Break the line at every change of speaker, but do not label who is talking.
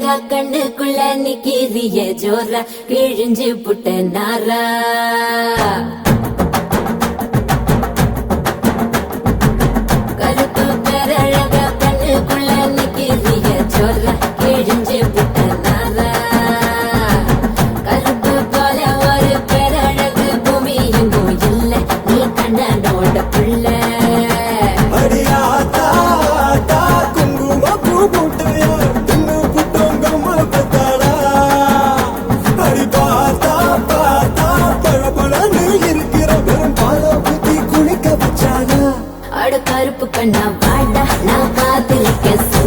பேரழகா கண்ணுக்குள்ள நிக்கிறிய ஜோரா கிழிஞ்சு புட்ட நாரா கருப்பு பேரழகா கண்ணுக்குள்ள நிக்கிறிய ஜோரா கிழிஞ்சு புட்ட நாரா கருப்பு போல ஒரு பேரழகு பூமி எங்கும் இல்ல நீ கண்ணனோட புள்ள கருப்பு கண்ணா வாடா நான் காத்திருக்க